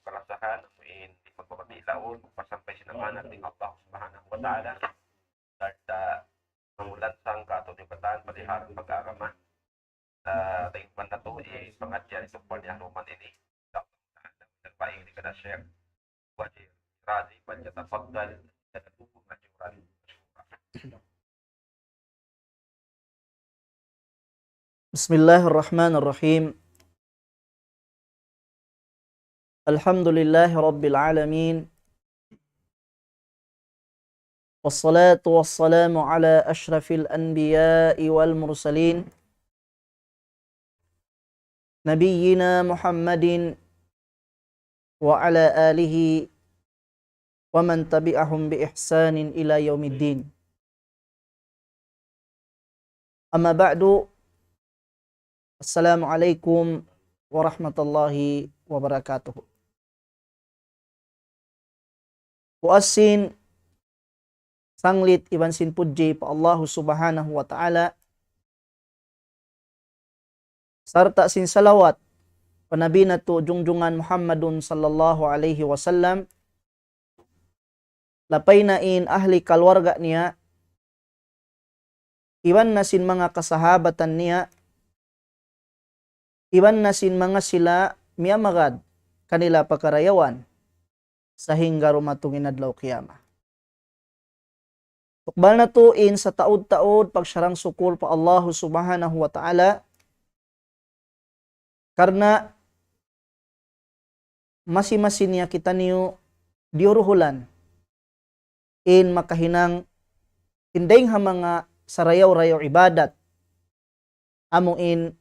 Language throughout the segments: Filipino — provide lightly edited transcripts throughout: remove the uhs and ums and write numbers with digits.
kalasahan, amuin di pagpapatilaon, pasampay sinamanan ng Allah subhanahu wa ta'ala. Dahil mangulat sang katutipatan, paliharang pag-aaraman. Tayong banda to, pangadyan itong panyaruman ini. Nagpaing di kada share. Wajib, razi, palyatafagdal, nadadukong na jurali. Bismillahirrahmanirrahim. Alhamdulillahi Rabbil Alamin. Wassalatu wassalamu ala ashrafil anbiya'i wal mursalin. Nabiyyina Muhammadin wa ala alihi wa man tabi'ahum bi ihsanin ila yaumiddin. Amma ba'du. Assalamualaikum warahmatullahi wabarakatuh. Puasin sanglit ibansin puji pa Allah subhanahu wa ta'ala sarta sin salawat panabi na to jungjungan Muhammadun sallallahu alaihi wasallam lapay na in ahli kalwarga niya iwan na sin mga kasahabatan niya iwan na sin mga sila miyamagad kanila pakarayawan sa hingga rumatungin adlaw kiyama. Tukbal na tuin sa taod-taod pagsarang sukul pa Allah subhanahu wa ta'ala karna masi-masi niya kita niyo diuruhulan in makahinang tindeng ha mga sarayaw-rayaw ibadat amo in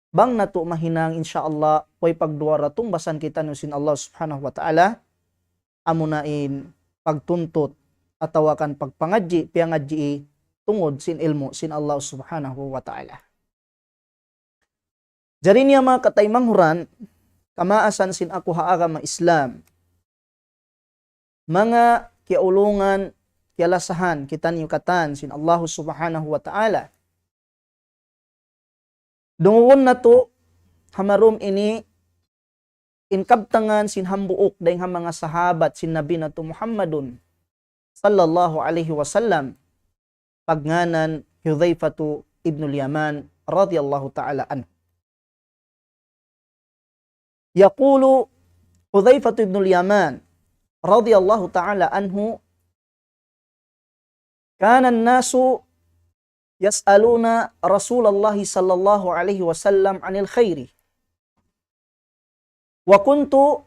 bang nato mahinang insyaallah poy pagduara tung basan kita no sin Allah subhanahu wa ta'ala amo na in pagtuntut atawakan pagpangadji piangadji tungod sin ilmu sin Allah subhanahu wa ta'ala. Jari niya mga kataymanghuran kamaasan sin ako haagama Islam mga kiaulungan kialasahan kita niyo katan sin Allah subhanahu wa ta'ala. Dungon na to, hamarum ini, inkabtangan sin hambuok dahil mga sahabat sin Nabi na to Muhammadun sallallahu alaihi wasallam pagnganan Hudzaifatu ibnul Yaman radhiyallahu ta'ala anhu. Yaqulu Hudzaifatu ibnul Yaman radhiyallahu ta'ala anhu kana an-nasu yas'aluna Rasulullah sallallahu alaihi wasallam anil khairi wa kuntu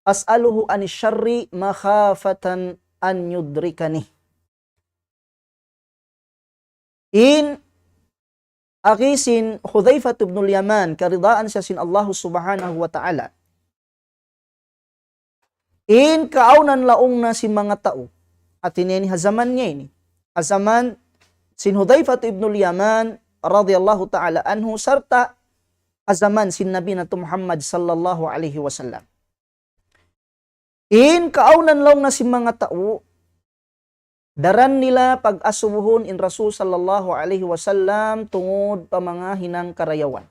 as'aluhu anil syarri makhafatan an yudrikani. In akisin Hudzaifah ibnul Yaman karidaan siya sin Allah subhanahu wa ta'ala in kaaunan laong na si mga tao at ini hazaman niya ini hazaman sin Hudzaifah ibnul Yaman radhiyallahu ta'ala anhu sarta azaman sin Nabi na Muhammad sallallahu alaihi wasallam. In kaaunan lang na si mga tao daran nila pag-asubuhon in Rasul sallallahu alaihi wasallam tungod pa mga hinang karayawan.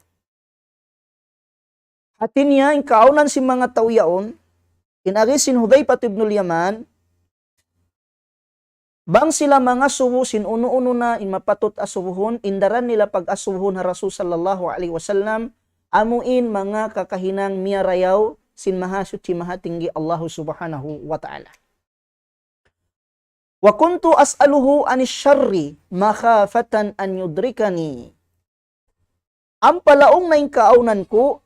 Hatin niya in kaaunan si mga tao yaon in agi sin Hudzaifah ibnul Yaman bang sila mga subusin uno-uno na in mapatot asubuhon indaran nila pag-asubuhon ha Rasul sallallahu alaihi wasallam amuin mga kakahinang miyarayaw sin mahasuci mahatinggi Allah subhanahu wa ta'ala. Wa kuntu as'aluhu anis syarri makhafatan an yudrikani. Ang palaong na kaaunan ko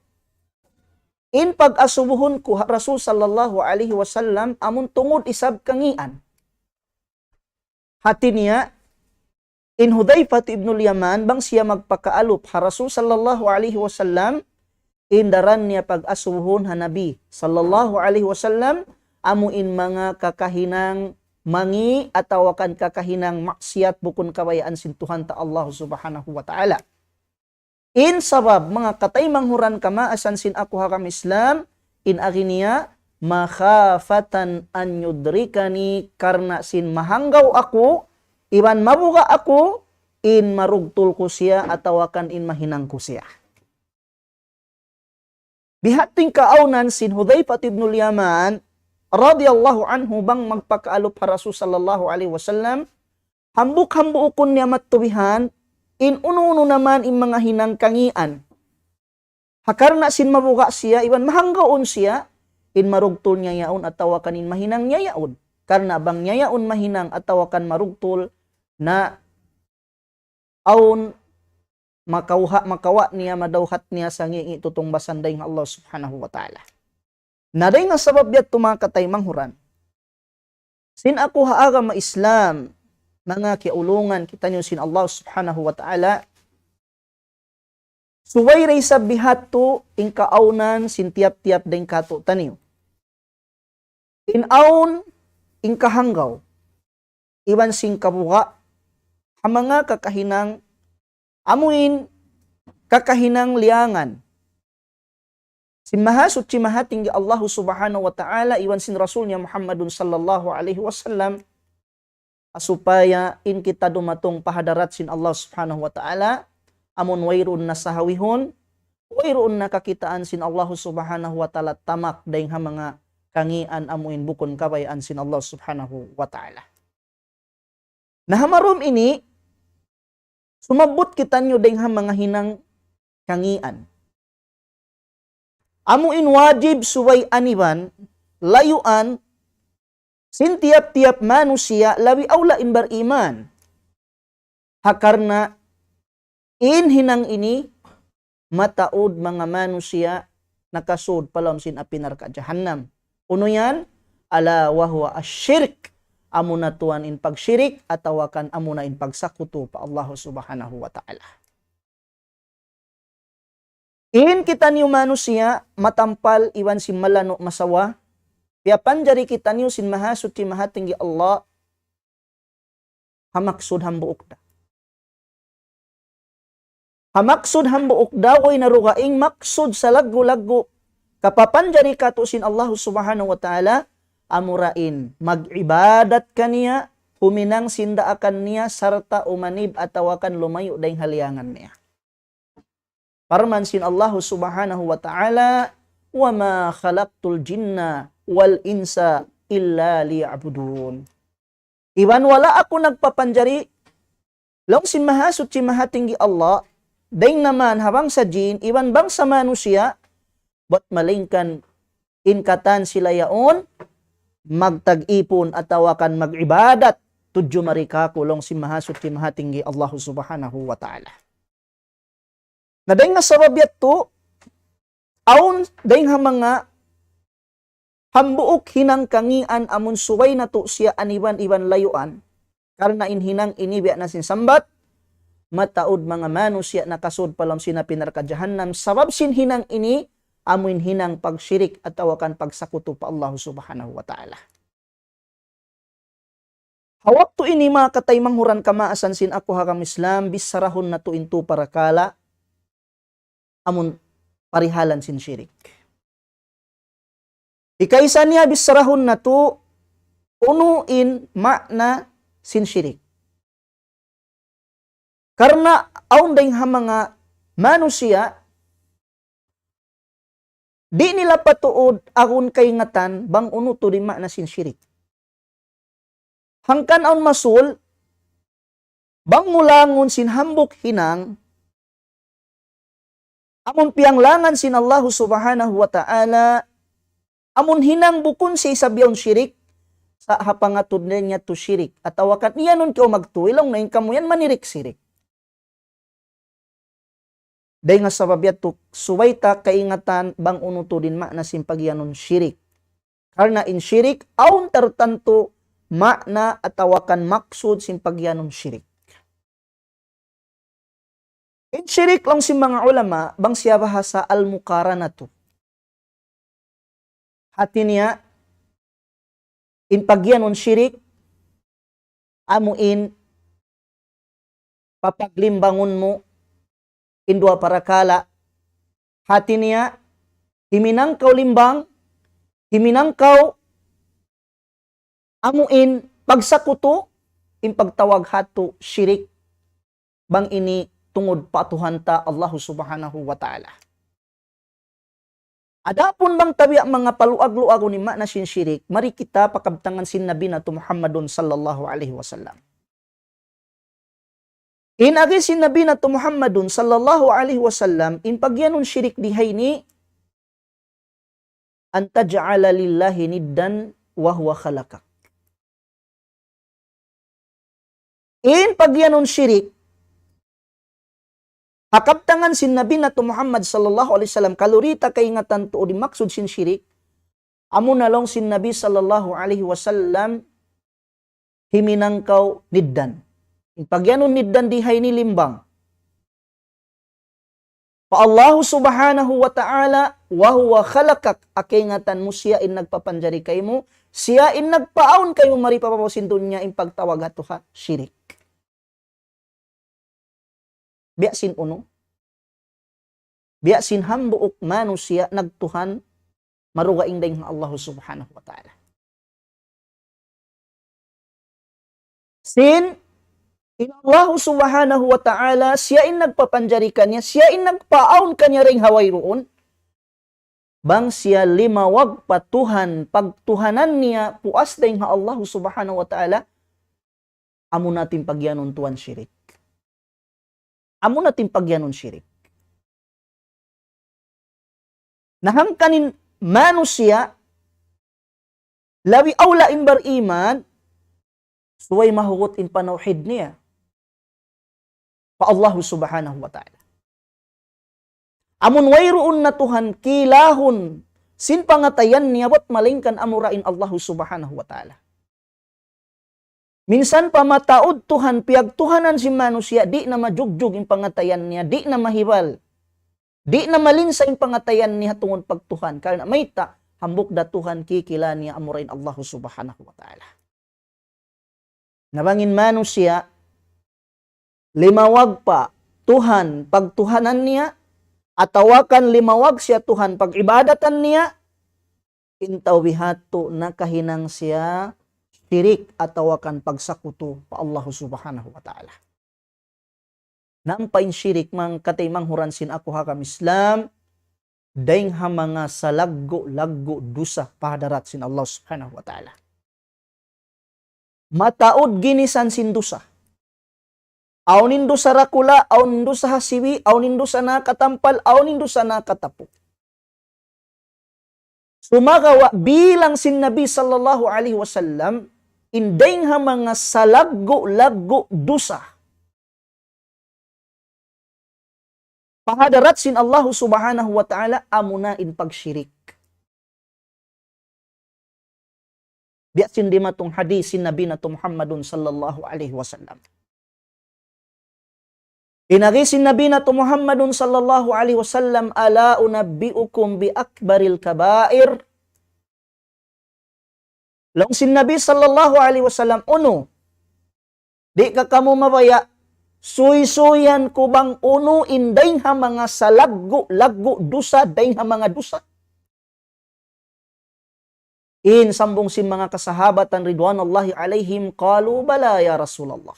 in pag-asubuhon ko ha Rasul sallallahu alaihi wasallam amun tungod isab kangian. Hati niya, in Hudzaifah ibnul Yaman, bang siya magpakaalop ha Rasul sallallahu alaihi wasallam, indaran niya pag-asuhon ha Nabi sallallahu alaihi wasallam, amuin mga kakahinang mangi atawakan kakahinang maksiat bukun kawayaan sin Tuhan ta Allah subhanahu wa ta'ala. In sabab mga kataymanghuran kamaasan sin ako hakam Islam, in aginiya, makhafatan an yudrikani karena sin mahanggaw ako iban mabuga ako in in marugtul ko siya atawakan in mahinang ko siya. Bihating kaaunan sin Hudzaifah ibn Yaman radhiyallahu anhu bang magpakaalop ha Rasul sallallahu alaihi wasallam, hambuk-hambukon niya matubihan, in uno-uno naman in mga hinang kangian. Hakar na sin mabuka siya, iban mahanggaon siya, in marugtol niya yaon at tawakan in mahinang niya yaon. Karena bang niya yaon mahinang at tawakan marugtol na aon makawa niya madawhat niya sa ngi tutong basanday ng Allah subhanahu wa ta'ala. Naday nga sabab yat tumakatay manghuran. Sin ako haaga ma-Islam, mga kiulungan kita niyo sin Allah subhanahu wa ta'ala, suway ray sabihat to in kaaunan sin tiap-tiap din kato taniyo. In aun in kahanggaw, iwan sing kabuka, ang mga kakahinang amuin kakahinang liangan. Sin mahasut si mahating Allah subhanahu wa ta'ala, iwan sin Rasul niya Muhammadun sallallahu alaihi wasallam, asupaya in kita dumatong pahadarat sin Allah subhanahu wa ta'ala, amun wayroon na sahawihon, wayroon na kakitaan sin Allah subhanahu wa ta'ala tamak dahing ha mga kangian amuin bukon kabayan sin Allah subhanahu wa ta'ala. Nahamarom ini, sumabot kita nyo dahing ha mga hinang kangian. Amuin wajib suway aniban, layuan, sin tiap-tiap manusia, labi awla in beriman. Hakarna, in hinang ini, mataod mga manusia, nakasod palam sin apinar ka jahannam. Uno yan, ala wahwa asyirk, amuna tuan in pagsyirik, atawakan amuna in pagsakuto pa Allah subhanahu wa ta'ala. In kita niyo manusia, matampal iwan si malano masawa, piapan jari kita niyo sin mahasut si mahatinggi Allah, hamaksud hambuok da. Hamaksud hambuok da, ko'y narugaing maksud sa lagu-lagu, kapapan jari katusin Allah subhanahu wa ta'ala, amurain, mag-ibadat kaniya, huminang sindaakan niya, sarta umanib atawakan lumayo dahing haliangan niya. Parman sin Allah subhanahu wa ta'ala, wa ma khalaqtul jinna wal insa illa liya'budun. Iwan wala ako nagpapanjari, long sin mahasut si mahatinggi Allah, dahing naman habang sa jin, iwan bang sa manusia, ba't malingkan inkatan sila yaon, magtag-ipon at tawakan mag-ibadat, tudyo marika kulong si mahasut si mahatinggi Allah subhanahu wa ta'ala. Na dahing nga sababyat to, aun dahing ha mga hambuok hinang kangian amun suway na to siya aniban-iban layuan, karna inhinang inibiya na sinsambat, mataod mga manusia nakasod palam sinapinar ka jahannam, sabab sin hinang ini, amun hinang pagsyirik at tawakan pagsakuto pa Allah subhanahu wa ta'ala. Hawak to ini mga katay manghuran kamaasan sin ako hakam Islam, bisarahon na to into parakala, amun parihalan sin syirik. Ikaisa niya bisarahon na to, unuin makna sin syirik. Karena aun dahing ha mga manusia, di nila patuod akon kay ngatan bang unuto di makna sin syirik. Hangkan aun masul, bang mulangon sin hambok hinang, amun pianglangan sin Allah subhanahu wa ta'ala, amun hinang bukon si isabyaon syirik, sa hapangatod niya to syirik, at awakan niya nun kyo magtuilong na yung kamuyan manirik sirik. Dahil nga sababyat to, suway ta kaingatan bang unuto din makna sin pagyanon syirik. Karna in syirik, aun tartanto makna at awakan maksud sin pagyanon syirik. In syirik lang si mga ulama, bang siya bahasa al-muqaranatu. Hati niya, in pagyanon syirik, amuin, papaglimbangon mo, in dua parakala, hati niya, himinang kau limbang, himinang kau, amuin, pagsakuto, in pagtawag hato syirik, bang ini, tungod patuhan ta Allah subhanahu wa ta'ala. Adapun bang tabi mga paluag-luag ni na sin syirik, mari kita pakabtangan sin Nabi na Muhammadun sallallahu alaihi wasallam. Inagi sin Nabi na Muhammadun sallallahu alaihi wasallam, in pagyanon syirik dihay ni, anta ja'ala lillahi niddan wa huwa khalaqak. In pagyanon syirik, hakabtangan sin Nabi na Muhammad sallallahu alaihi wasallam kalurita kay ngatan tuod maksud sin syirik amo nalong sin Nabi sallallahu alaihi wasallam himinangkaw niddan. Pagyanon niddan dihay ni limbang. Pa Allah subhanahu wa ta'ala wa huwa khalaqak akay ngatan mo siya in nagpapanjari kay mo, siya in nagpaon kayo mari papapasin dunya in pagtawag ato ha syirik. Biasin uno. Biasin hambuok manusia nagtuhan marugaing dayng Allah subhanahu wa ta'ala. Sin in Allah subhanahu wa ta'ala siya in nagpapanjari kanya, siya in nagpaon kanya ring haway roon. Bang siya limawag patuhan pagtuhanan niya puas dayng Allah subhanahu wa ta'ala amo natin pagyanon tuwan syirik. Amo natin pagyanon syirik. Nahangkanin manusia, lawi awla in bar iman, suway mahugot in panawhid niya. Pa Allah subhanahu wa ta'ala. Amun wayroon na tuhan kilahon, sin pangatayan niya, wat malingkan amurain Allah subhanahu wa ta'ala. Minsan pa mataod Tuhan, piyagtuhanan si manusia, di na majugjug yung pangatayan niya, di na mahibal, di na malinsa yung pangatayan niya tungod pagtuhan. Karena may ta, hambuk da Tuhan kikila niya amurain Allah subhanahu wa ta'ala. Nabangin manusia, limawag pa Tuhan pagtuhanan niya, atawakan limawag siya Tuhan pag-ibadatan niya, intawihato na kahinang siya, syirik atawakan pagsakuto pa Allah subhanahu wa ta'ala. Nampain syirik mang katay manghuransin ako hakam Islam, daing ha mga salaggo-laggo dusa pahadarat sin Allah subhanahu wa ta'ala. Mataod ginisan sin dusa. Aw nindo sa rakula, aw nindo sa hasiwi, aw nindo sa nakatampal, aw nindo sa nakatapo. Sumagawa bilang sin Nabi sallallahu alaihi wasallam, indeng ha mga salaggo-laggo dusa. Pahadarat sin Allah subhanahu wa ta'ala amunain pagsyirik. Biasin di matong hadis sin Nabi na Muhammadun sallallahu alaihi wasallam. Inagi sin Nabi na Muhammadun sallallahu alaihi wasallam, ala unabbiukum bi akbaril kabair. Long sin Nabi sallallahu alaihi wasallam, uno, di ka kamo mabaya, suy-suyan ko bang uno inday ha mga salaggo-laggo dusa, day ha mga dusa. In sambong sin mga kasahabatan ridwanullahi alaihim, qalu bala ya Rasulullah.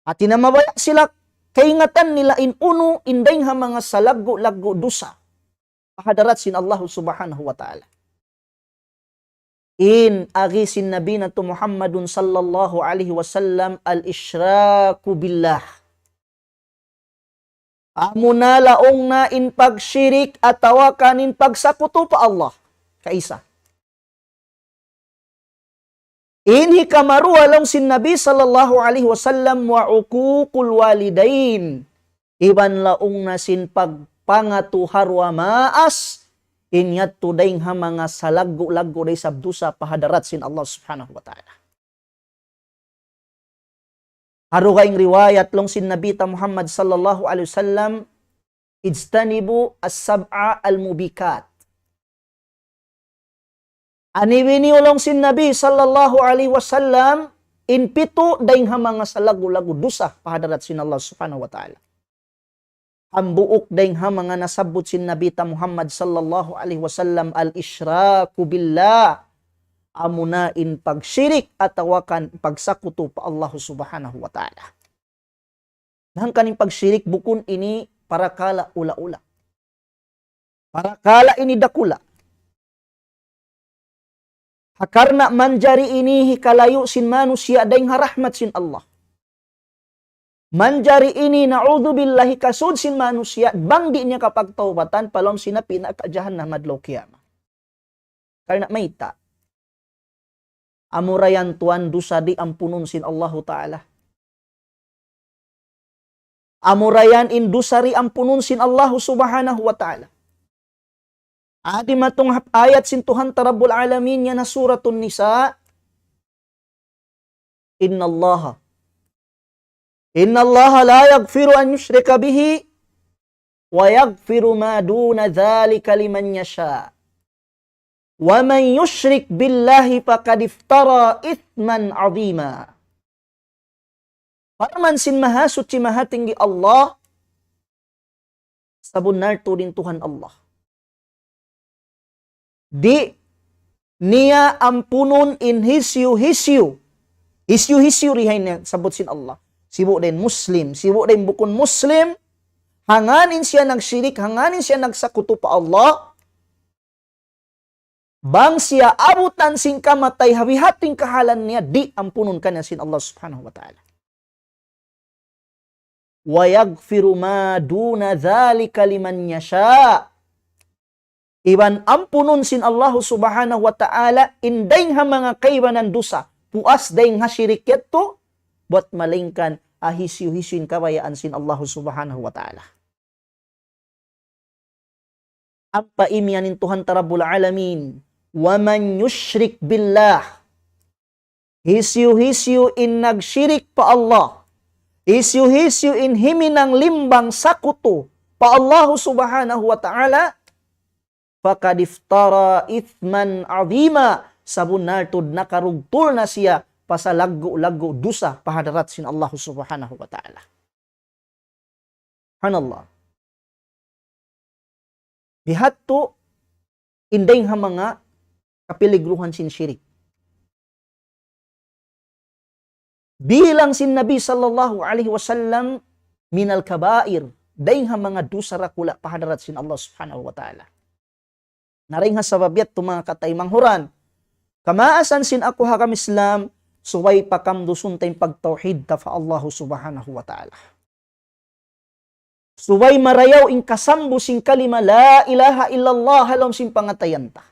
At tinamabaya sila, kaingatan nila in uno inday ha mga salaggo-laggo dusa. Pahadarat sin Allah subhanahu wa ta'ala. In agisin Nabi na Muhammadun sallallahu alaihi wasallam al-isyraku billah. Amo na laong na in pagsyirik at tawakan in pagsakuto pa Allah. Kaisa. Inhi kamaruha lang sin Nabi sallallahu alaihi wasallam wa uququl walidain. Iban laong na sin pagpangatuhar wa maas. Inyat tudayng ha mga salaggo-laggo day sabdusa pahadarat sin Allah subhanahu wa ta'ala. Harugaing riwayat long sin Nabi ta Muhammad sallallahu alaihi wasallam, ijtanibu as-sab'a al-mubikat. Aniwini ulong sin Nabi sallallahu alaihi wasallam, in pito dayng ha mga salaggo-laggo dusa pahadarat sin Allah subhanahu wa ta'ala. Ang buok dayng ha mga nasabot sin Nabi ta Muhammad sallallahu alaihi wasallam al-isyraku billah. Amunain pagsyirik at tawakan pagsakuto pa Allah subhanahu wa ta'ala. Nang kaning pagsyirik bukun ini para kala ula-ula. Para kala ini dakula. Karena manjari ini hikalayu sin manusia daing harahmat sin Allah. Manjari ini na'udzubillahi kasud sin manusia bang di niya kapag taubatan palom sinapi na kajahan na madlaw kiyama. Karena maita. Amurayan tuan dusa di ampunun sin Allahu Ta'ala. Amurayan indusari ampunun sin Allahu Subhanahu wa Ta'ala. Adi matong ayat sin Tuhan Rabbul Alamin yan na suratun Nisa. Inna Allah la yaghfiru an yushrika bihi wa yaghfiru ma duna dhalika liman yasha. Wa man yushrik billahi faqad iftara ithman 'azima. Paraman sin maha suci maha tinggi Allah sabunar tudin Tuhan Allah. Di niya ampunun in hisyu rihay niya sabot sin Allah. Sibu din Muslim, sibu din bukun Muslim, hanganin siya nagsyirik, hanganin siya nagsakuto pa Allah, bang siya abutan sing kamatay, habihating kahalan niya, di ampunon kanya sin Allah subhanahu wa ta'ala. Wa yaghfiru ma duna dhalika liman yasha. Iban ampunon sin Allah subhanahu wa ta'ala, inday ha mga kaibanan dusa, puas day nga syirik yato, buat malingkan ahisyu-hisyuin kabayaan sin Allah subhanahu wa ta'ala. Apa imianin Tuhan Rabbul Alamin? Wa man yushrik billah. Hisyu-hisyu in nagsyirik pa Allah. Hisyu-hisyu in himinang limbang sakuto pa Allah subhanahu wa ta'ala. Faqad iftara ithman 'azima. Sabunartud nakarugtul na siya pasalago-lago dusa pahadarat sin Allah subhanahu wa ta'ala. Hanallah. Bihatto inday nga mga kapiligruhan sin syirik. Bilang sin Nabi sallallahu alaihi wasallam minal kabair, day nga mga dusa rakula pahadarat sin Allah subhanahu wa ta'ala. Naring nga sababiat to mga katay manghuran. Kamaasan sin ako hakam Islam, suway pakamdusun tayong pagtauhid ta fa Allah subhanahu wa ta'ala. Suway marayaw in kasambu sing kalima la ilaha illallah halom sing pangatayan ta.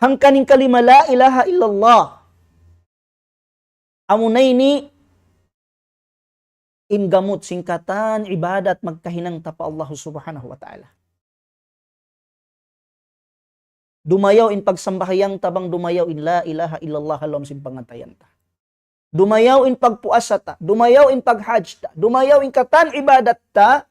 Hangkaning kalima la ilaha illallah. Amunay ni in gamot singkatan ibadat magkahinang ta pa Allah subhanahu wa ta'ala. Dumayaw in pagsambahayang tabang dumayaw in la ilaha illallah halom sin pangatayan ta. Dumayaw in pagpuasa ta, dumayaw in paghajj ta, dumayaw in katan ibadat ta,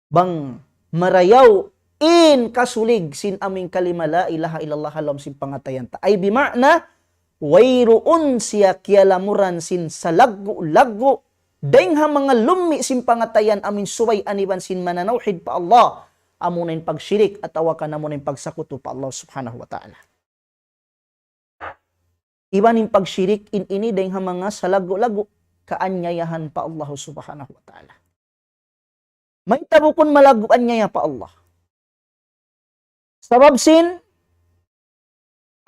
bang marayaw in kasulig sin aming kalima la ilaha illallah halom sin pangatayan ta. Ay bimakna, wayroon siya kialamuran sin salago-lago, dayng ha mga lumi sin pangatayan amin suway aniban sin mananawhid pa Allah, amunin pagsyirik at awakan amunin pagsakuto pa Allah subhanahu wa ta'ala. Iban yung pagsyirik in ini dahil mga salago-lago kaanyayahan pa Allah subhanahu wa ta'ala. May tabukon malago anyaya pa Allah. Sabab sin,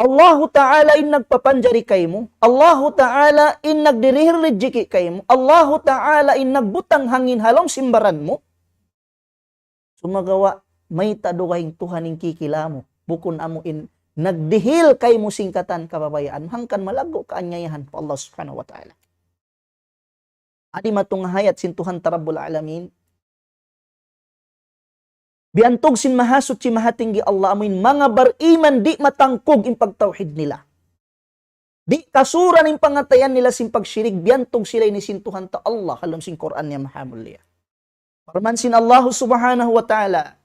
Allah ta'ala in nagpapanjari kay mo, Allah ta'ala in nagdirihirlijiki kay mo, Allah ta'ala in nagbutang hangin halong simbaran mo, sumagawa, may tadugaing Tuhaning kikila mo. Bukon amo in nagdihil kay mo singkatan kababayaan. Hangkan malago kaanyayahan po Allah subhanahu wa ta'ala. Adi matong hayat sin Tuhan Rabbul Alamin. Biantog sin mahasot si mahatinggi Allah amin mga bariman di matangkog in pagtawhid nila. Di kasuran in pangatayan nila sin pagsyirik. Biantog sila ni sin Tuhan ta Allah halom sin Quran niya mahamulya. Parman sin Allah subhanahu wa ta'ala,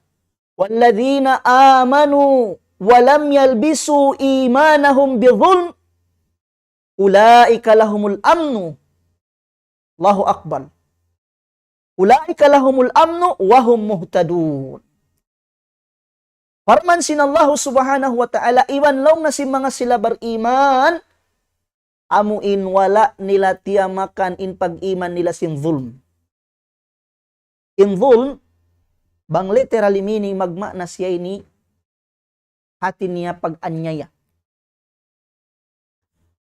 "Walladzina amanu wa lam yalbisu imanahum bidhulm, ulaika lahumul amnu." Allahu akbar. Ulaika lahumul amnu wa hum muhtadun. Parman sin Allah subhanahu wa ta'ala, iwan long na si mga sila beriman, amuin wala nila tiyamakan in pag-iman nila sin dhulm. In dhulm, bang literally meaning magmakna siya ini hati niya pag-anyaya.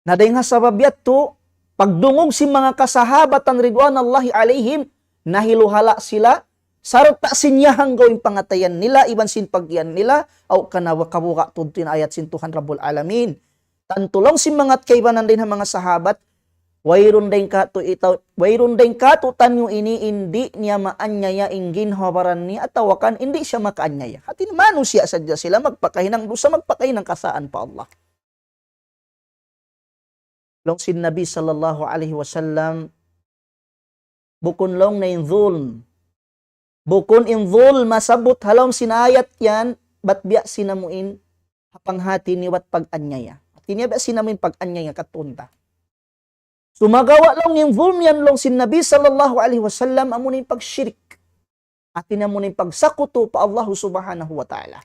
Na dahil nga sabab yato, pagdungog si mga kasahabatan ridwanallahi alaihim, nahiluhala sila, sarot ta sinyahang gawing pangatayan nila, iban sin pagyan nila, o kanawa kabuka tudtin ayat sin Tuhan Rabbul Alamin. Tantulong si mga kaibanan din ng mga sahabat, wayron din ka to tanyo ini hindi niya maanyaya ingin hawaran ni atawakan hindi siya makaanyaya. Hatin mano siya sadya sila magpakahinang dusa magpakahinang kasaan pa Allah. Long sin Nabi sallallahu alaihi wasallam bukun long na inzul. Bukun inzul masabot halom sinayat yan batbiya sinamuin hapanghati ni wat pag-anyaya. Hatin niya ba sinamuin pag-anyaya katunta. Sumagawa lang yung zulm yan lang sin Nabi sallallahu alaihi wasallam amunin pagsyirik. At tinamunin pagsakuto pa Allah subhanahu wa ta'ala.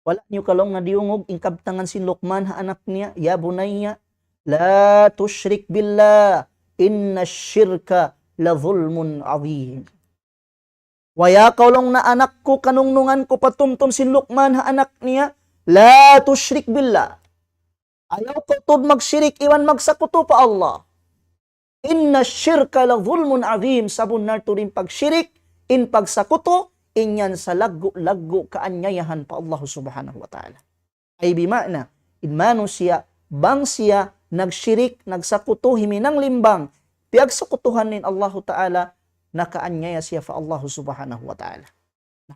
Wala niyo kalong na diungog ingkabtangan sin Luqman ha anak niya, ya bunayya, la tushrik billah, inna syirka la zulmun azim. Waya kalong na anak ko kanungnungan ko patumtum sin Luqman ha anak niya, la tushrik billah. Ayaw ko tod magsyirik, iwan magsakuto pa Allah. Inna syirka la zulmun azim. Sabon na to rin pagsyirik, in pagsakuto, inyan sa lago kaanyayahan pa Allah subhanahu wa ta'ala. Ay bimakna, inmano siya, bang siya, nagsyirik, nagsakuto, himinang limbang, piyagsakutuhan nin Allah ta'ala, nakaanyaya siya pa Allah subhanahu wa ta'ala.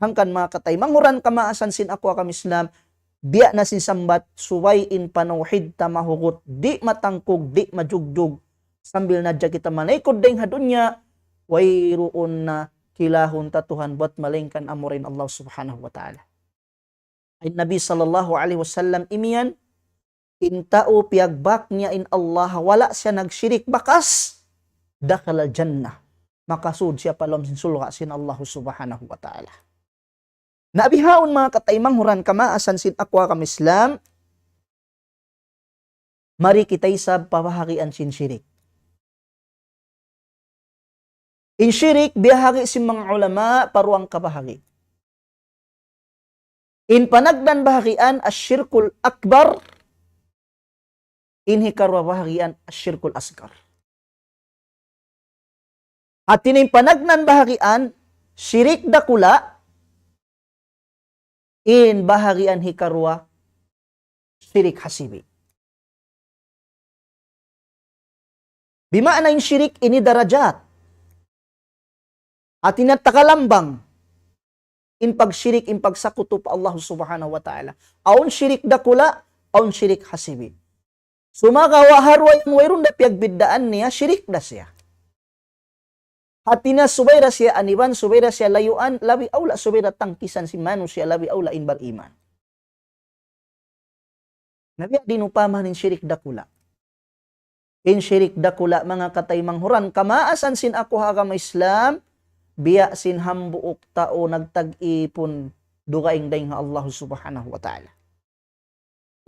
Hangkan mga katay, manguran kamaasan sin ako akam Islam, biya na sinsambat, suwayin panauhid tamahugot, di matangkog, di majugjug, sambil nadya kita manaykod deng hadunya, wayroon na kilahon tatuhan, buat malingkan amurin Allah subhanahu wa ta'ala. Ay Nabi sallallahu alaihi wasallam imiyan, intao piagbak niya in Allah, wala siya nagsyirik, bakas, dakal al-jannah, makasud siya palom sinsulka sin Allah subhanahu wa ta'ala. Nabihaon mga kataymang huran kamaasan sin akwa kam Islam, mari kitay sa pabahagian sin syirik. In syirik, biyahagi sin mga ulama paruang kabahagi. In panagdan bahagian, asyirkul akbar, in hikarwa bahagian, asyirkul asgar. At in panagdan bahagian, syirik dakula, in bahagian hikarwa, syirik hasibi. Bimana in syirik ini darajat. At inatakalambang, in pagsyirik, in pagsakuto pa Allah subhanahu wa ta'ala. Aun syirik dakula, aun syirik hasibi. Sumagawa harwa yung wayrun na piagbiddaan niya, syirik na siya. Hatina subayra siya aniban, subayra siya layuan, labi aula subayra tangkisan si manu siya, labi aula in bariman. Nabiya dinupamanin syirik dakula. In syirik dakula, mga katay manghuran, kamaasan sin ako hakam Islam, biya sin hambuok tao nagtag-ipon, dugaing daing Allah subhanahu wa ta'ala.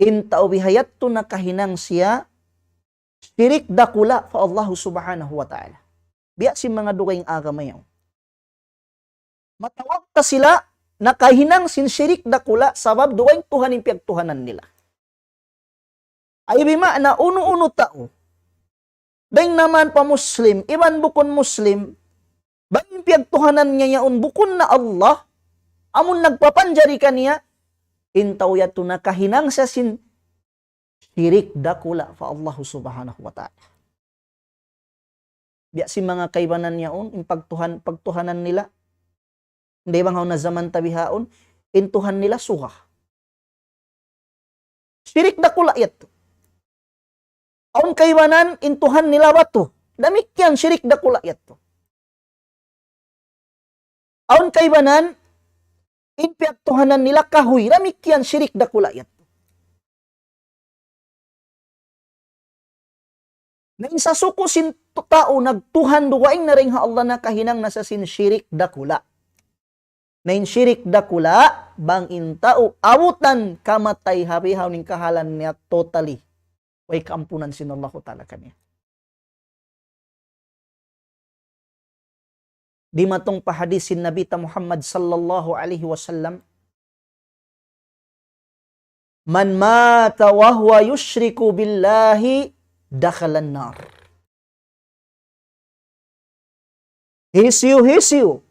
In tao bihayat to nakahinang siya, syirik dakula fa Allah subhanahu wa ta'ala. Biya si mga dugaing agamayaw. Matawag ta sila, nakahinang sin syirik dakula, sabab dugaing tuhanin piyagtuhanan nila. Ay bima na uno-uno tao, daing naman pa Muslim, iban bukon Muslim, bang piyagtuhanan niya yaon bukon na Allah, amon nagpapanjari kaniya, intaw yato nakahinang sa sin syirik dakula fa Allah subhanahu wa ta'ala. Biya si mga kaibanan yaon, in pagtuhanan nila, hindi bang na zaman tabihaon, intuhan nila suha. Syirik dakula yato. Aun kaibanan, intuhan nila bato. Damikyan syirik dakula yato. Aun kaibanan, inpiagtuhanan nila kahoy, ramikyan syirik dakula yato. Na sa suko sin tao nagtuhan duwaing na ring ha Allah na kahinang nasa sin syirik dakula. Na in syirik dakula, bang in tao abutan kamatay habihaw ning kahalan niya totally. Way kampunan sin Allah ta'ala kaniya. Di matong pahadisin Nabi ta Muhammad sallallahu alaihi wasallam. Man mata wa huwa yushriku billahi dakhalan nar. Hisiu.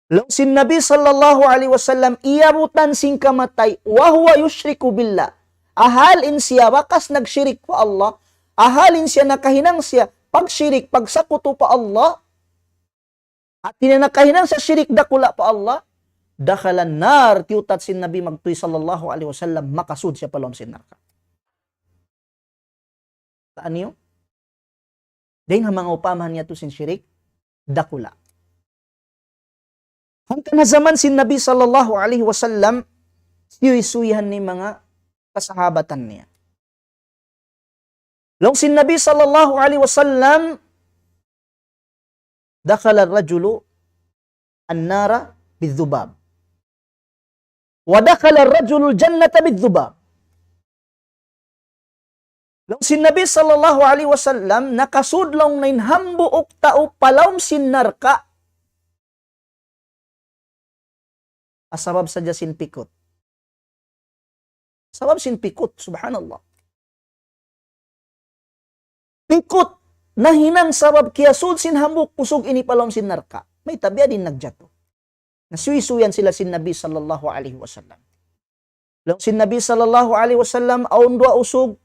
Long sin Nabi sallallahu alaihi wasallam iabutan sing kamatay wa huwa yushriku billah. Ahalin siya wakas nagsyirik pa Allah. Ahalin siya nakahinang siya pagsyirik pagsakuto pa Allah. At tinanakahinang sa syirik dakula pa Allah. Dakhalan nar tiutat sin Nabi magtuy sallallahu alaihi wasallam makasud siya palom sin narka. Saan niyo? Dahil mga upamahan niya to sin syirik dakula. Hanggang na zaman sin Nabi sallallahu alaihi wasallam suyuyan ni mga kasahabatan niya. Long sin Nabi sallallahu alaihi wasallam dakhala ar-rajulu an-nara bidh-dhubab. Wa dakhala ar-rajulu al-jannata bidh-dhubab. Long sin Nabi sallallahu alaihi wasallam nakasudlong nain hambuok tao palawm sin narka. Asabab saja sin pikot. Sabab sin pikot, subhanallah. Pikot na hinang sabab kiyasud sin hambuk kusog ini palawm sin narka. May tabya din nagjato. Nasuisuyan sila sin Nabi sallallahu alaihi wasallam. Long sin Nabi sallallahu alaihi wasallam aun dua usog.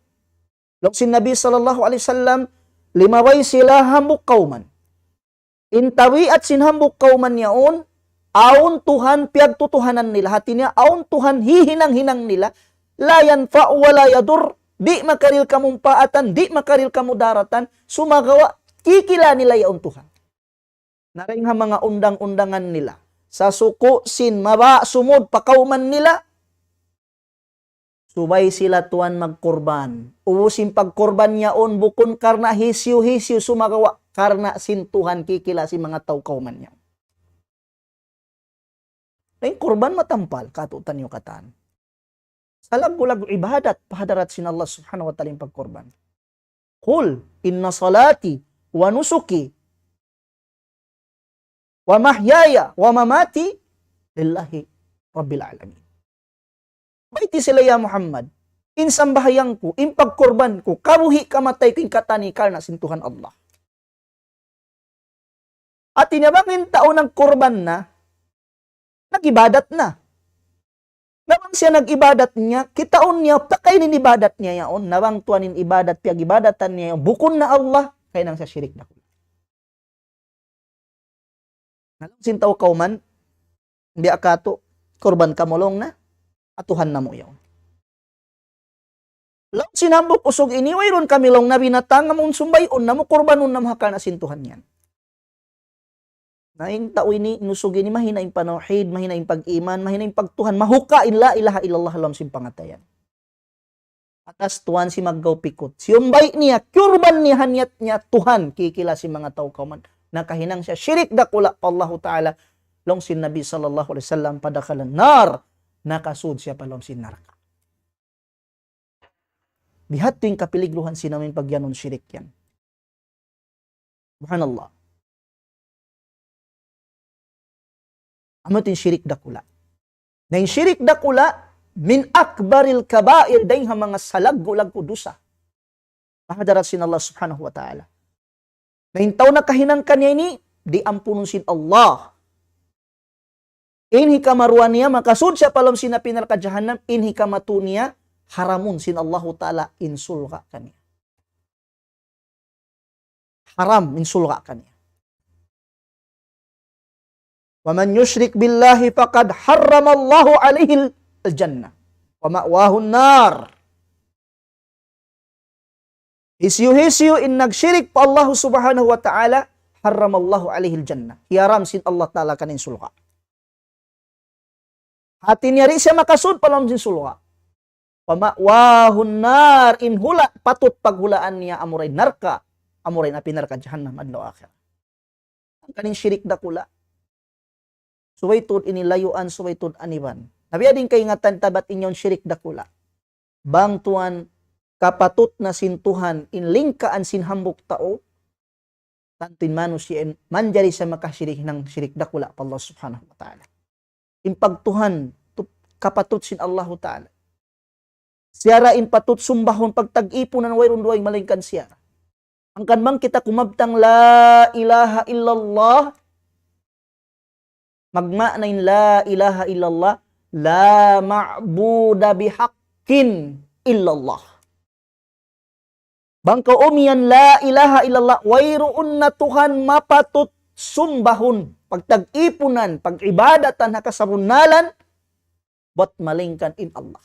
Long sin Nabi sallallahu alaihi wasallam limaway sila hambuk kauman. Intawi at sin hambuk kauman yaon aun Tuhan piyagtutuhanan nila. Hati niya aun Tuhan hihinang-hinang nila. La yanfa' wa la yadur. Di makaril kamumpaatan, di makaril kamudaratan. Sumagawa, kikila nila yaon Tuhan. Naring ha mga undang-undangan nila. Sa suko, sin, maba, sumod, pakauman nila. Subay sila tuan magkurban. Ubusin pagkurban yaon, bukon karna hisyu-hisyu sumagawa. Karna sin Tuhan kikila si mga tao kauman niya. Ay kurban matampal, katutan yung kataan. Salag-gulag ibadat, pahadarat sin Allah subhanahu wa ta'ala yung pagkurban. Qul, inna salati, wa nusuki, wa mahyaya, wa mamati, lillahi rabbil alamin. Baiti sila ya Muhammad, insambahayang ko, impagkurban ko, kabuhi kamatay ko, katani karna sin Tuhan Allah. At tinabangin tao ng kurban na, nag-ibadat na. Nawang siya nag-ibadat niya, kitaon niya, takay nin ibadat niya yaon, nawang tuanin ibadat, piyag-ibadatan niya yaon, bukon na Allah, kaya nang sa syirik na ko. Nalang sintaw kauman, hindi akato, kurban kamulong na, atuhan na mo yaon. Lang sinambok usog ini, wayron kami long na binatang, amon sumbayon na mo, kurbanon na mahakal na sintuhan yan. Naing tao ini nusog ini mahinaing panauhid, mahinaing pag-iman, mahinaing pagtuhan, mahuka illa ilaha illallah alam sim pangatayan. Atas tuan si maggaw pikot. Siumbay niya, kurban niya hanyat niya Tuhan kikila si mga tao kauman. Nakahinang siya syirik dakula pa Allah Ta'ala long sin Nabi sallallahu alaihi wasallam padakalan nar nakasud siya palong sin naraka. Bihat tuwing kapiligluhan sinamin pagyanon syirik yan. Subhanallah. Amatin syirik dakula. Na yung syirik dakula, min akbaril kabair, dahil mga salag-gulag dusa. Mahadarat sin Allah subhanahu wa ta'ala. Na yung tao na kahinang kanya ini, di ampunon sin Allah. Inhi kamaruan niya, makasud siya palom sinapinal ka jahannam, inhi kamatu niya, haramun sin Allah ta'ala, insulka kanya. Haram, insulka kanya. وَمَنْ يُشْرِكْ بِاللَّهِ فَقَدْ حَرَّمَ اللَّهُ عَلَيْهِ الْجَنَّةِ وَمَأْوَاهُ النَّارِ. Hisyu-hisyu in nagsyirik pa Allah subhanahu wa ta'ala, harramallahu alaihi al-jannah. Hiyaram sin Allah ta'ala kanin sulka. Hati niya rin siya makasud palam sin sulka. وَمَأْوَاهُ النَّارِ in hula, patut paghulaan niya amuray narka, amuray na pinarka jahannam adlaw akhir. Ang kanin syirik dakula. Suwaytod inilayuan, suwaytod aniban. Nabiya din kay ngatan tabat inyon syirik dakula. Bang tuan kapatut na sintuhan inlingkaan sin hambuk tao, tantin manusia manjari sa makasyirik ng syirik dakula pa Allah subhanahu wa ta'ala. Impagtuhan kapatut sin Allah ta'ala. Siyara impatut sumbahon pagtag-ipunan wayron duay malingkan siya. Ang kanmang kita kumabtang la ilaha illallah, magmanain la ilaha illallah, la ma'buda bihaqqin illallah. Bangka umiyan la ilaha illallah, wayroon na Tuhan mapatut sumbahon, pagtag-ipunan, pag-ibadatan, hakasabunalan, but malingkan in Allah.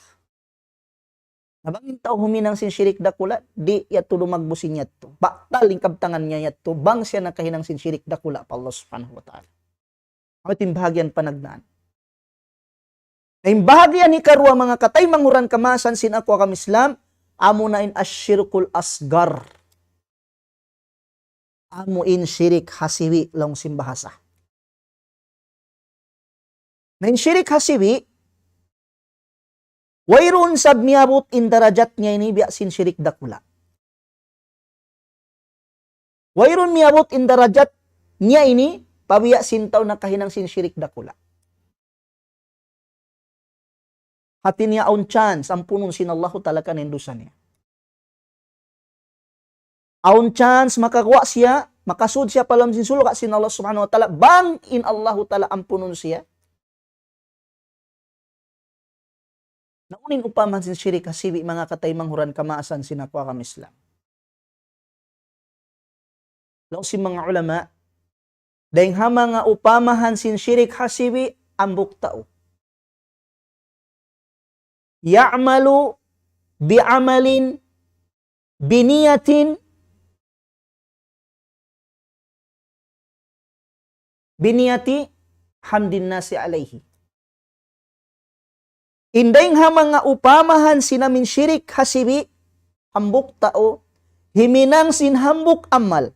Nabangin tao huminang sin syirik dakula, di yato lumagbusin yato. Baktal lingkab tangan niya yato, bang siya nakahinang sin syirik dakula pa Allah subhanahu wa ta'ala. Awatin bahagyan panagnaan. Ngayon bahagyan ni karua mga katay manguran kamasan sin ako akam Islam, amo na in asyirkul asgar. Amo in syirik hasiwi lang simbahasa. Ngayon syirik hasiwi, wayroon sab miabot in darajat niya ini biya sin syirik dakula. Wayroon miabot in darajat niya ini pabiya sintaw na kahinang sin syirik dakula. Hati niya on chance ang punon sin Allah talaga nindusan niya. On chance makakuha siya, makasud siya palam sin sulok sin Allah subhanahu wa ta'ala, bang in Allah ta'ala ang punon siya. Naunin upaman sin syirik hasiwi mga katay manghuran kamaasan sinakwa kam Islam. Law si mga ulama, dahil hama nga upamahan sin syirik hasiwi ambuk tao. Ya'malu bi'amalin biniyatin biniyati hamdin nasi alaihi. Inday nga mga upamahan sinamin syirik hasibi, hambuk tao, himinang sinhambuk amal.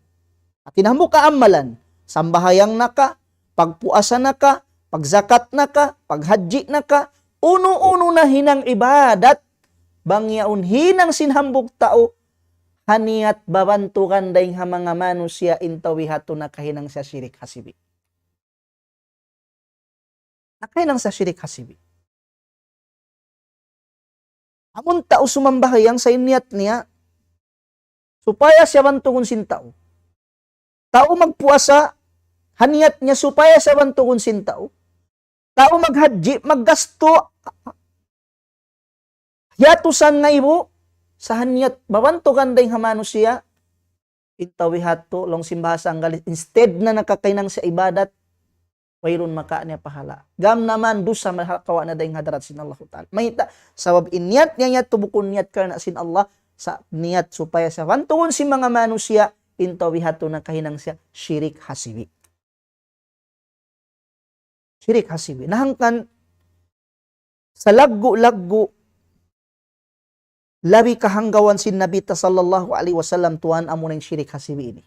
At hinambuk ka amalan, sambahayang naka, pagpuasa naka, pagzakat naka, paghadji naka, uno-uno na hinang ibadat, bangyaun hinang sinhambuk tao, haniyat babantukan day nga mga manusia intawihato na kahinang sa syirik hasibi. Nakahinang sa syirik hasibi. Amun tao sumambahayang sa inyat niya, supaya siya bantungon sin tao. Tao magpuasa, haniyat niya supaya siya bantungon sin tao. Tao maghadji, maggasto, yatusan nga ibo, sa haniyat, babantukan day hamano siya, intawihato, long simbahasa ang galit, instead na nakakainang sa ibadat, wayron maka niya pahala. Gam naman dusa mahakawa na dayong hadarat sin Allah ta'ala. Mahita, sabab inyat niya tubukon niyat ka na sin Allah sa niyat supaya sa bantungon si mga manusia intawihato na kahinang siya syirik hasibi. Syirik hasibi. Nahangkan sa laggo-laggo labi kahanggawan sin Nabi ta sallallahu alaihi wasallam tuan amo ng syirik hasibi ini.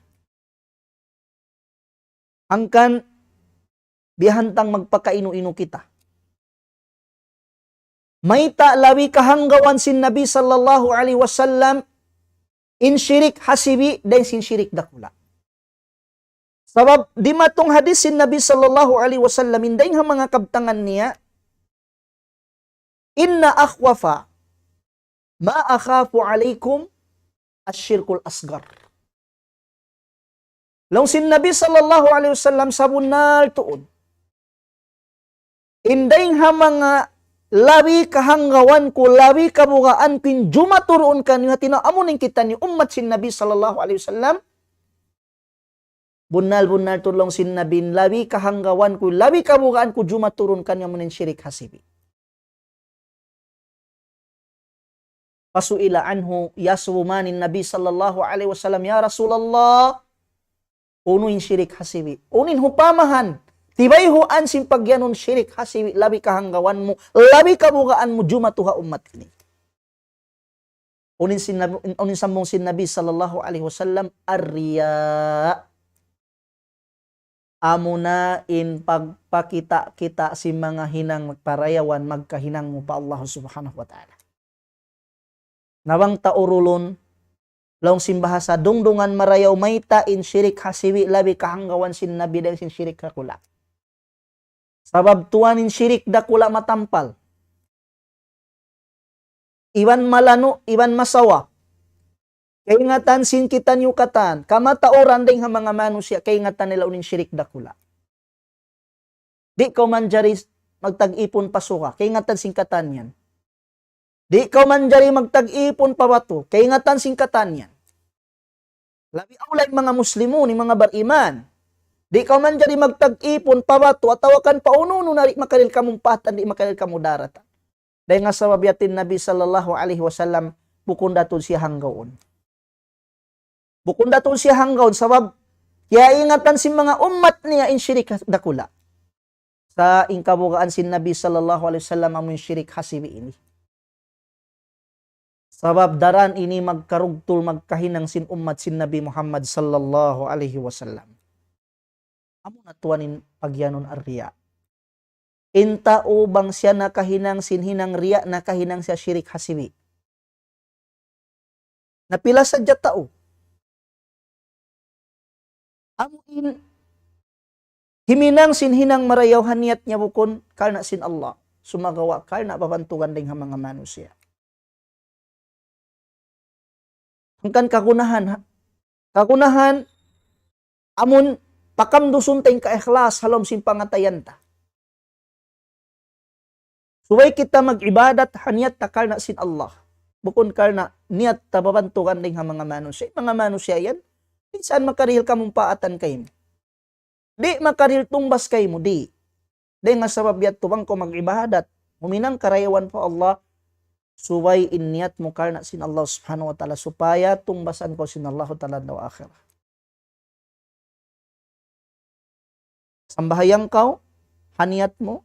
Angkan bihantang magpakainu-inu kita. May lawi kahanggawan sin Nabi sallallahu alaihi wasallam in syirik hasibi dan sin syirik dakula. Sabab di matong hadis sin Nabi sallallahu alaihi wasallam inday nga mga kabtangan niya, inna akhwafa ma akhafu alaikum asyirkul asgar. Long sin Nabi sallallahu alaihi wasallam sabunal tuod, inday nga mga labi kahanggawan ko, labi kabugaan kin jumaturoon kanyo tinaamunin kita ni ummat sin Nabi sallallahu alaihi wasallam. Bunal-bunal tulong sin Nabi, labi kahanggawan ko, labi kabugaan ko jumaturoon kanyo munin syirik hasibi. Pasuila anhu yaswumanin Nabi sallallahu alaihi wasallam, ya Rasulullah, unuin syirik hasibi, unin hupamahan, tibay huan simpagyanon syirik hasibi, labi kahanggawan mo, labi kabugaan mo, jumatuha ummat ini. Unin sambong sin Nabi sallallahu alaihi wasallam, arya. Amo na in pagpakita kita si mga hinang magparayawan, magkahinang mo pa Allah subhanahu wa ta'ala. Nawang taurulon, Laong simbahasa dungdungan marayaw mayta in syirik hasiwi labi kahanggawan sin nabi dan sin syirik dakula. Sabab tuanin syirik dakula matampal. Iwan malano, iwan masawa. Kaingatan sin kita nyukatan. Kamata oran ding mga manusia, kaingatan nila unin syirik dakula. Di ko man jari magtag-ipon pasuka, kaingatan singkatan yan. Di ko man jari magtag-ipon pabato, kaingatan singkatan yan. Labi awlay mga muslimo ni mga bariman. Di ka man jari magtag-ipon pabato at tawakan paununo na makaril kamong patan, di makaril kamo daratan. Dahil nga sa wabiyatin Nabi sallallahu alaihi wasallam, bukon daton siya hanggaon. Bukon daton siya hanggaon, sabab, kaya ingatan si mga umat niya in syirik dakula. Sa ingkabugaan si Nabi sallallahu alaihi wasallam amun syirik hasibi ini. Sabab daran ini magkarugtul magkahinang sin umat sin Nabi Muhammad sallallahu alaihi wasallam. Amo natuanin pagyanon arya. Inta ubang siya nakahinang sinhinang riya, nakahinang siya syirik hasibi. Napila sadya tao. Amuin himinang sinhinang marayawhan niyat niya bukon karna sin Allah. Sumagawa karna babantugan ding mga manusia. Hangkan kagunahan. Kagunahan amun pakamdusun tayong kaikhlas halom sin pangatayan ta. Suway kita mag-ibadat hanyat ta karna sin Allah. Bukon karna niyat ta babantugan ding mga manusia. Mga manusia yan, saan makaril kamong paatan kayo? Di makaril tumbas kayo mo, di. Di nga sabab yat tubang ko mag-ibadat. Huminang karayawan po Allah. Suway inyat mo karna sin Allah subhanahu wa ta'ala. Supaya tumbasan ko sin Allah ta'ala daw akhir. Sambahayang kau, hanyat mo,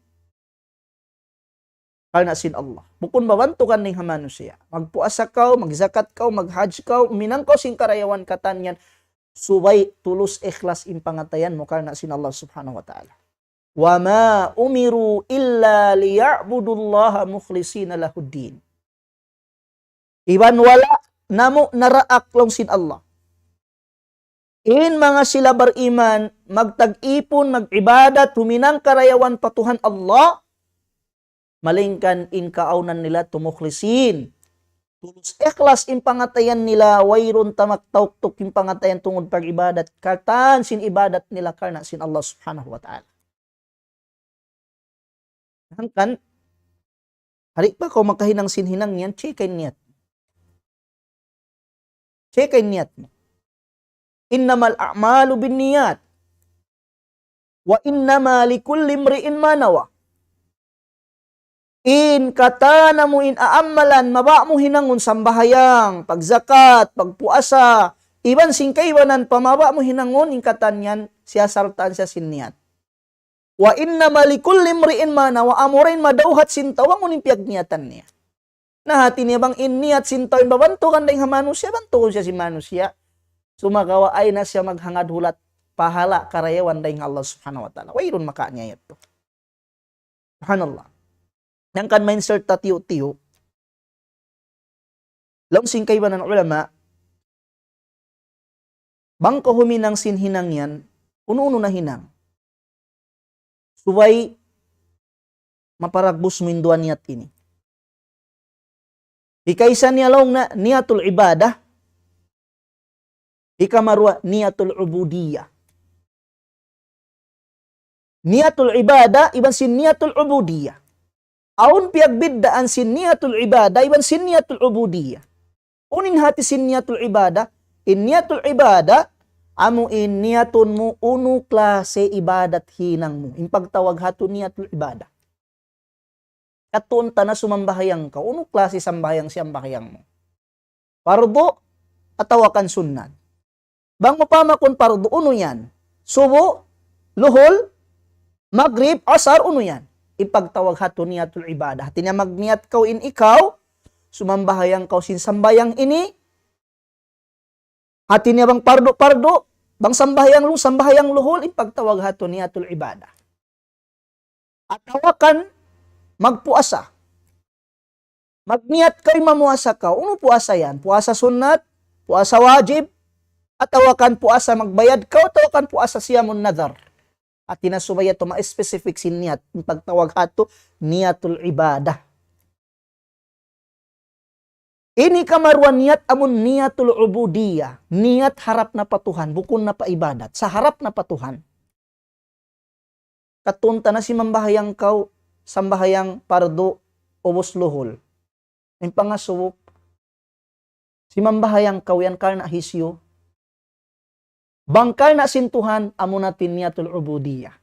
karna sin Allah. Bukon babantukan ning manusia. Magpuasa kau, magzakat kau, maghajj kau, minang kau sing karayawan katanyan, subay tulus ikhlas impangatayan mo karna sin Allah subhanahu wa ta'ala. Wa ma umiru illa liya'budullaha mukhlisina lahuddin. Iban wala namo naraak long sin Allah. In mga sila bariman, magtag-ipon, mag-ibadat, huminang karayawan patuhan Allah, malingkan in kaaunan nila tumukhlisin. Tulus ikhlas in pangatayan nila, wayron tamak-tauktok in pangatayan tungod pag-ibadat. Katan sin ibadat nila karna sin Allah subhanahu wa ta'ala. Hangkan, hari pa ko makahinang sinhinang yan, check niyat. Check niyat mo. Innamal a'malu bin niyat. Wa innama likulli imri'in ma nawa. In katana mo in aamalan, maba mo hinangon sambahayang, pagzakat, pagpuasa, iban singkaywanan, pamaba mo hinangon, in katanyan, siya sartaan siya siniyat. Wa inna malikul limriin mana, wa amurin madauhat sintawang uning piagniyatan niya. Nahati niya bang inniyat sintawin, babantukan dahil manusia, bantukan siya si manusia. Sumagawa ay na siya maghangad hulat, pahala karayawan dahil Allah subhanahu wa ta'ala. Wairun makanya ito. Subhanallah. Nang kan main serta tiyo-tiyo, lang singkay ba ng ulama, bang huminang sinhinang yan, uno-uno na hinang. Suway, maparagbus mo induan niyat ini. Ikaysa niya lang na niyatul ibadah, ikamarwa niyatul ubudiyah. Niyatul ibadah, iban sin niyatul ubudiyah. Aun piagbiddaan sin niyatul ibadah, iban sin niyatul ubudiyah. Unin hati sin niyatul ibadah, in niyatul ibadah, amo in niyatun mo, uno klase ibadat hinang mo. In pagtawag hato niyatul ibadah. Katun na sumambahayang ka, uno klase sambahayang siyambahayang mo. Pardo, atawakan sunnat. Bang mapamakon pardo, uno yan. Subo, luhol, maghrib, asar, uno yan. Ipagtawag hato niyatul ibadah. Hati niya magniyat kaw in ikaw, sumambahayang kaw sin sambayang ini, hati niya bang pardo, bang sambahayang luhol, ipagtawag hato niyatul ibadah. Atawakan, magpuasa. Magniyat kayo mamuasa ka. Uno puasa yan? Puasa sunat, puasa wajib, at awakan puasa magbayad ka, at awakan puasa siyamun nadhar. At tinasubaya ito, ma-specific si niyat. Yung pagtawag ato, niyatul ibadah. Ini kamarwan niyat amun niyatul ubudiyah. Niyat harap na patuhan, bukon na paibadat. Sa harap na patuhan. Katunta na si mambahayang kau, sambahayang pardo, ubos luhol. Yung pangasuwok, si mambahayang kau yan karna hisyo, bangkal na sintuhan, amunatin niyatul ubudiyah.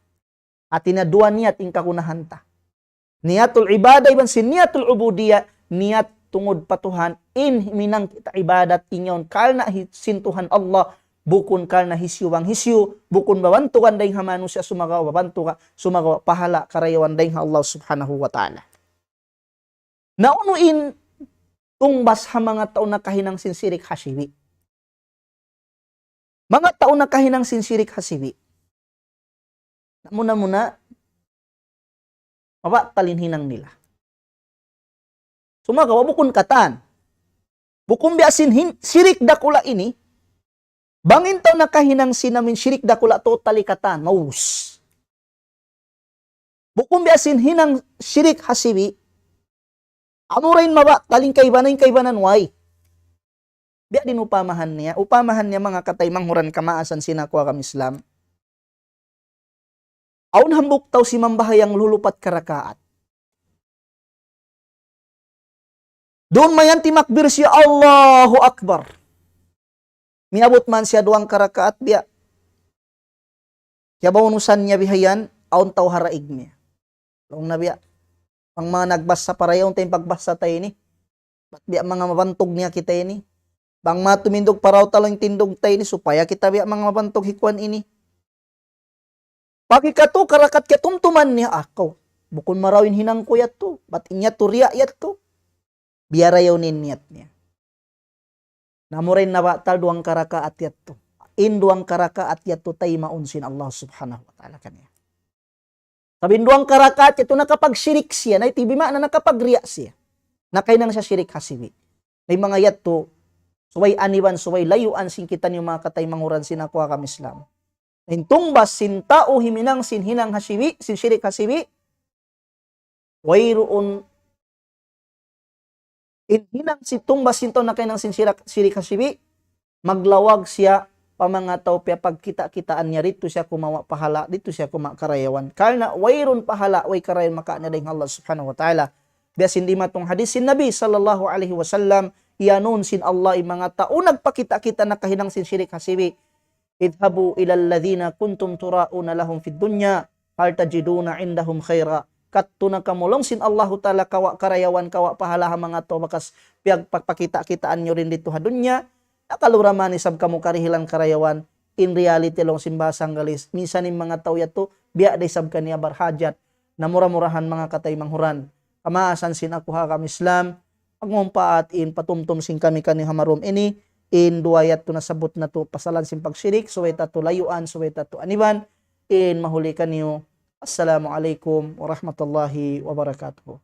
At tinadua niyat ing kakunahanta. Niyatul ibadah, iban si niyatul ubudiyah, niyat tungod patuhan, in minang kita ibadat inyon, kal na sintuhan Allah, bukon kal na hisyuwang hisyu, bukon babantukan dahing hamanu siya sumagawa, babantuka, sumagawa, pahala, karayawan dahing Allah subhanahu wa ta'ala. Naunuin, tungbas ha mga tao na kahinang sinsirik hasiwi. Mga tao na kahinang sinsirik hasiwi. Muna-muna, maba talinhinang nila. Sumagawa, bukon katan. Bukon biasin sirik dakula ini, bangin tao na kahinang sinamin sirik dakula totally katan, maus. Bukon biasin hinang sirik hasiwi, amurin maba, taling kaibanan, why? Biya din upamahan niya mga katay manghuran kamaasan sinakuha kami Islam. Aun hambuk tau si mambahayang lulupat karakaat. Doon mayan timakbir siya, Allahu Akbar. Miabot man siya duang karakaat biya. Kaya baunusan niya bihayan, aun tau haraig niya. Long na biya. Ang mga nagbasa parayaw tayong pagbasa tayo ni. Ba't biya mga mabantog niya kita ini. Bang matumindog paraw talang tindog tayo ni, supaya kita biya mga mabantog hikwan ini. Pagikato, karakat katumtuman niya, ako. Bukon marawin hinang kuyat to. Ba't inya to riya yat to? Biarayaw niyat niya. Namurin na batal duang karakaat yat to. In duang karakaat yat to tayo maunsin Allah subhanahu wa ta'ala kanya. Sabihin duang karakaat ito nakapag-shirik siya, na itibima na nakapag-riya siya. Na kayo nang siya shirik hasiwi. May mga yat to, suway aniwan, suway layuan, singkitan yung mga katay manguran sinakuha kami Islam. Hintungbas, sintao, himinang, sinhinang hasiwi, sinshirik hasiwi, wayroon, hinang sintungbas, sinto na kayo ng sinshirik hasiwi, maglawag siya, pamangataw, pagkita-kitaan niya, rito siya kumawa pahala, dito siya kumakarayawan. Karena wayroon pahala, way karayan makaana dahil Allah subhanahu wa ta'ala. Bias hindi matong hadis sin Nabi sallallahu alaihi wasallam, iyanun sin Allah mga tao nagpakita-kita na kahinang sin syirik hasiwi. Idhabu ilal ladhina kuntum turauna lahum fid dunya hal tajiduna indahum khaira. Katto na kamulong sin Allahu ta'ala kawa karayawan kawa pahala mga to bakas piag pagpakita-kitaan nyo rin dito ha dunya. Nakaluraman isab kamu karihilang karayawan. In reality long simbasang galis. Minsan yung mga tao yato biya day sab kaniya barhajat na mura-murahan mga katay manghuran. Kamaasan sin ako ha kami Islam. Pagmumpaat in patumtum sing kami hamarom ini in duayat to nasabot na to pasalan sing pagsyirik suway tato layuan suway tato aniban in mahuli kaniyo. Assalamualaikum warahmatullahi wabarakatuh.